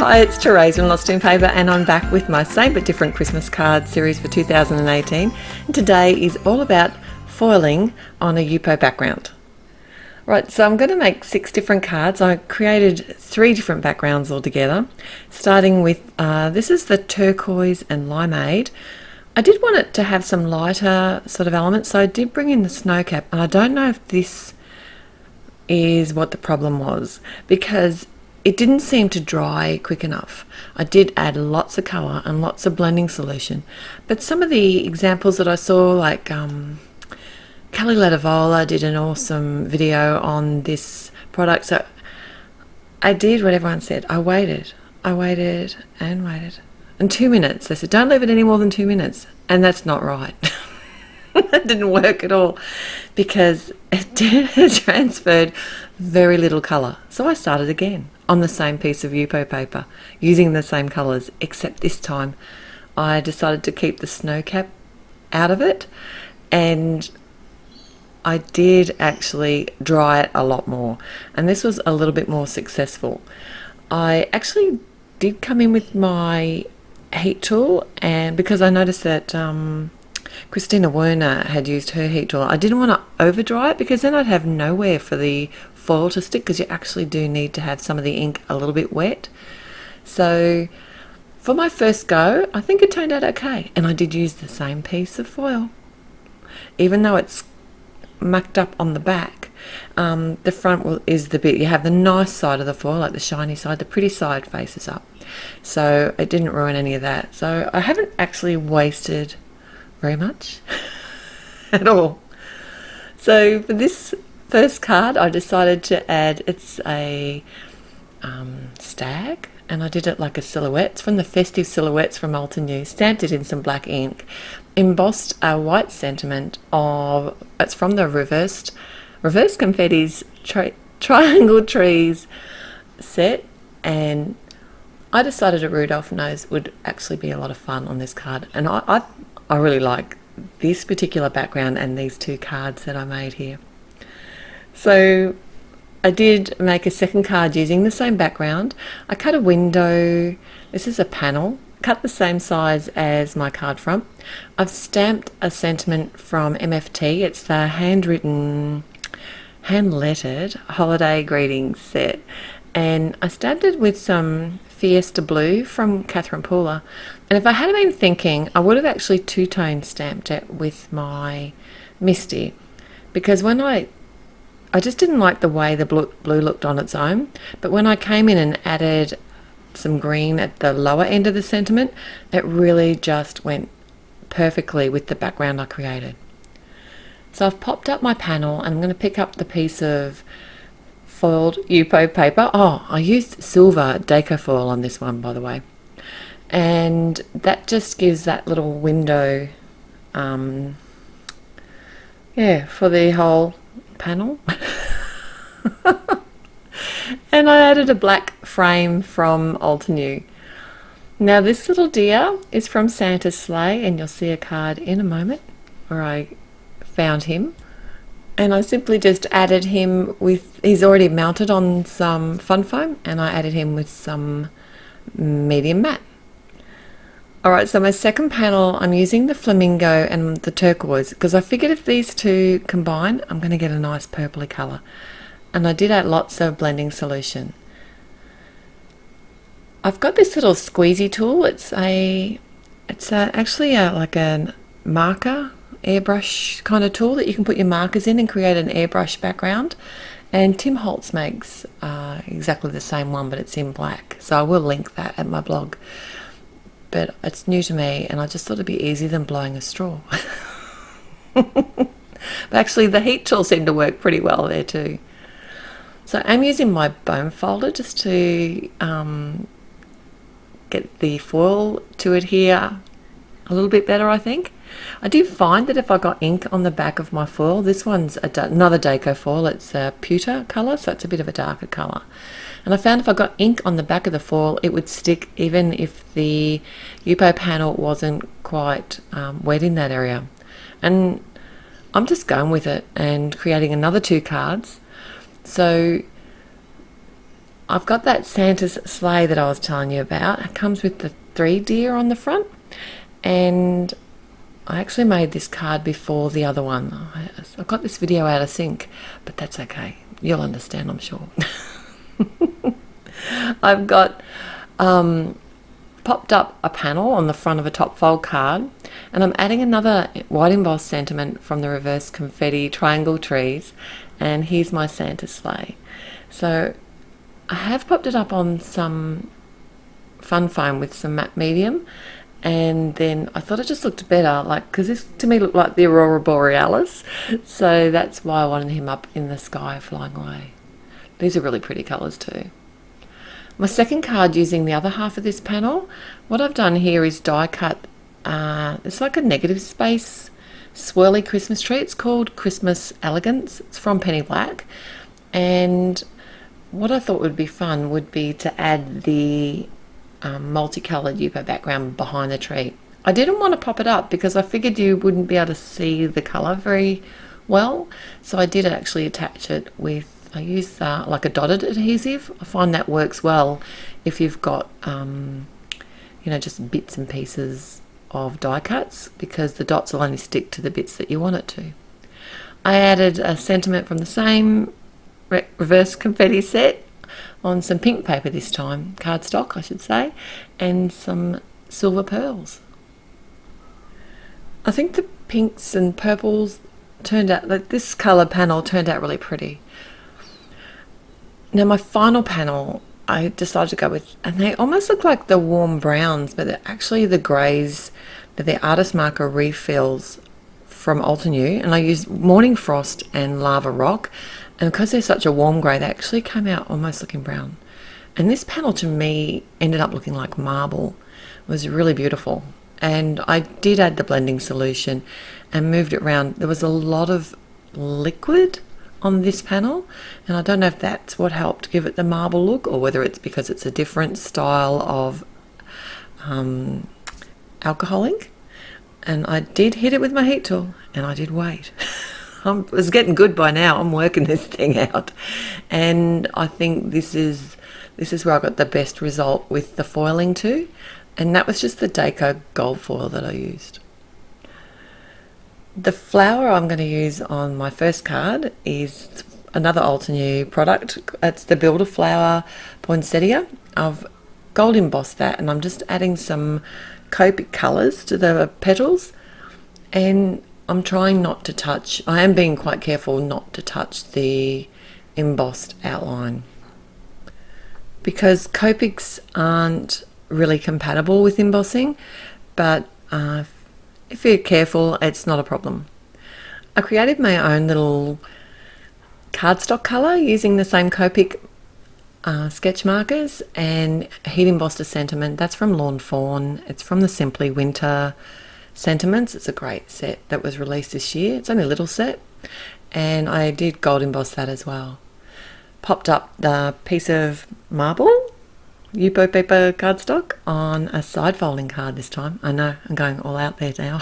Hi, it's Therese from Lostinpaper, and I'm back with my Same But Different Christmas card series for 2018. And today is all about foiling on a Yupo background. Right, so I'm going to make 6 different cards. I created 3 different backgrounds altogether, starting with, this is the turquoise and limeade. I did want it to have some lighter sort of elements, so I did bring in the snow cap, and I don't know if this is what the problem was, because it didn't seem to dry quick enough. I did add lots of colour and lots of blending solution, but some of the examples that I saw, like Kelly Ladavola did an awesome video on this product, so I did what everyone said. I waited and waited. And 2 minutes, they said, don't leave it any more than 2 minutes. And that's not right. That didn't work at all because it transferred very little colour. So I started again on the same piece of Yupo paper using the same colours, except this time I decided to keep the snow cap out of it, and I did actually dry it a lot more, and this was a little bit more successful. I actually did come in with my heat tool, and because I noticed that Christina Werner had used her heat tool, I didn't want to over dry it because then I'd have nowhere for the foil to stick, because you actually do need to have some of the ink a little bit wet. So for my first go, I think it turned out okay, and I did use the same piece of foil, even though it's mucked up on the back. The front is the bit, you have the nice side of the foil, like the shiny side, the pretty side faces up, so it didn't ruin any of that. So I haven't actually wasted very much at all. So for this first card, I decided to add, it's a stag, and I did it like a silhouette. It's from the Festive Silhouettes from Old to New. Stamped it in some black ink, embossed a white sentiment of, it's from the reverse confetti's triangle trees set, and I decided a Rudolph nose would actually be a lot of fun on this card, and I really like this particular background and these 2 cards that I made here. So I did make a second card using the same background. I cut a window, this is a panel, cut the same size as my card front. I've stamped a sentiment from MFT, it's the handwritten, hand-lettered holiday greetings set, and I stamped it with some Fiesta Blue from Catherine Pooler. And if I had been thinking, I would have actually two-tone stamped it with my Misty, because when I just didn't like the way the blue looked on its own, but when I came in and added some green at the lower end of the sentiment, it really just went perfectly with the background I created. So I've popped up my panel, and I'm going to pick up the piece of foiled Yupo paper. Oh, I used silver deco foil on this one, by the way, and that just gives that little window, yeah, for the whole panel. And I added a black frame from Old to New. Now this little deer is from Santa's sleigh, and you'll see a card in a moment where I found him, and I simply just added him with, he's already mounted on some fun foam, and I added him with some medium matte. Alright, so my second panel, I'm using the flamingo and the turquoise, because I figured if these 2 combine, I'm going to get a nice purpley colour. And I did add lots of blending solution. I've got this little squeezy tool. It's actually like a marker, airbrush kind of tool that you can put your markers in and create an airbrush background. And Tim Holtz makes exactly the same one, but it's in black. So I will link that at my blog. But it's new to me, and I just thought it'd be easier than blowing a straw. But actually the heat tool seemed to work pretty well there too. So I'm using my bone folder just to get the foil to adhere a little bit better, I think. I do find that if I got ink on the back of my foil, this one's another deco foil, it's a pewter colour, so it's a bit of a darker colour. And I found if I got ink on the back of the foil, it would stick even if the Yupo panel wasn't quite wet in that area. And I'm just going with it and creating another 2 cards. So I've got that Santa's sleigh that I was telling you about. It comes with the 3 deer on the front, and I actually made this card before the other one. I got this video out of sync, but that's okay. You'll understand, I'm sure. I've got popped up a panel on the front of a top fold card, and I'm adding another white embossed sentiment from the reverse confetti triangle trees, and here's my Santa sleigh. So I have popped it up on some fun foam with some matte medium, and then I thought it just looked better, like, because this to me looked like the Aurora Borealis, so that's why I wanted him up in the sky flying away. These are really pretty colours too. My second card, using the other half of this panel, what I've done here is die cut, it's like a negative space swirly Christmas tree. It's called Christmas Elegance. It's from Penny Black, and what I thought would be fun would be to add the multicoloured Yupo background behind the tree. I didn't want to pop it up because I figured you wouldn't be able to see the colour very well, so I did actually attach it with, I used like a dotted adhesive. I find that works well if you've got just bits and pieces of die cuts, because the dots will only stick to the bits that you want it to. I added a sentiment from the same reverse confetti set on some pink paper this time, cardstock I should say, and some silver pearls. I think the pinks and purples turned out, like this colour panel turned out really pretty. Now my final panel I decided to go with, and they almost look like the warm browns, but they're actually the greys that the artist marker refills from Altenew, and I used Morning Frost and Lava Rock, and because they're such a warm grey, they actually came out almost looking brown. And this panel to me ended up looking like marble. It was really beautiful. And I did add the blending solution and moved it around. There was a lot of liquid on this panel, and I don't know if that's what helped give it the marble look, or whether it's because it's a different style of alcohol ink. And I did hit it with my heat tool, and I did wait. I was getting good by now. I'm working this thing out, and I think this is where I got the best result with the foiling too, and that was just the Deco gold foil that I used. The flower I'm going to use on my first card is another Altenew product. It's the Builder Flower Poinsettia. I've gold embossed that, and I'm just adding some Copic colours to the petals, and I'm trying not to touch, I am being quite careful not to touch the embossed outline, because Copics aren't really compatible with embossing, but if you're careful, it's not a problem. I created my own little cardstock colour using the same Copic sketch markers, and heat embossed a sentiment. That's from Lawn Fawn. It's from the Simply Winter Sentiments. It's a great set that was released this year. It's only a little set, and I did gold emboss that as well. Popped up the piece of marble Yupo paper cardstock on a side folding card this time. I know, I'm going all out there now.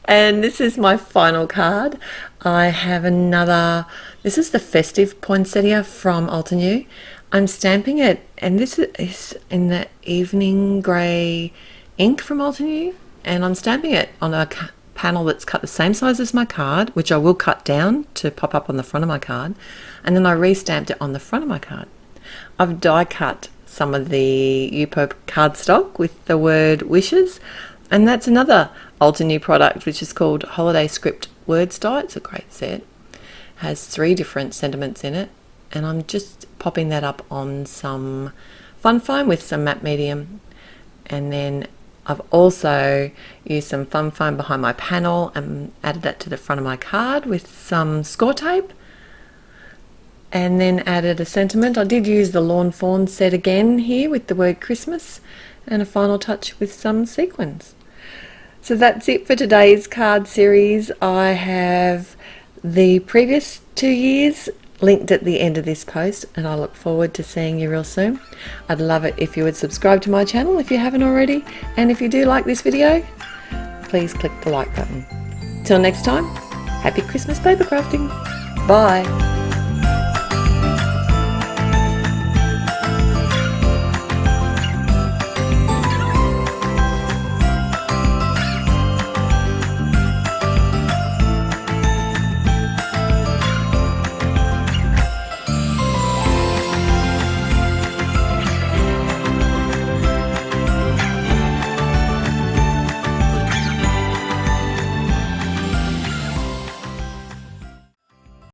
And this is my final card. I have another, this is the Festive Poinsettia from Altenew. I'm stamping it, and this is in the Evening Grey ink from Altenew, and I'm stamping it on a panel that's cut the same size as my card, which I will cut down to pop up on the front of my card, and then I re-stamped it on the front of my card. I've die cut some of the Yupo cardstock with the word wishes, and that's another Altenew product which is called Holiday Script Words Die. It's a great set. It has 3 different sentiments in it, and I'm just popping that up on some fun foam with some matte medium, and then I've also used some fun foam behind my panel and added that to the front of my card with some score tape, and then added a sentiment. I did use the Lawn Fawn set again here with the word Christmas, and a final touch with some sequins. So that's it for today's card series. I have the previous 2 years linked at the end of this post, and I look forward to seeing you real soon. I'd love it if you would subscribe to my channel if you haven't already, and if you do like this video, please click the like button. Till next time, happy Christmas paper crafting. Bye.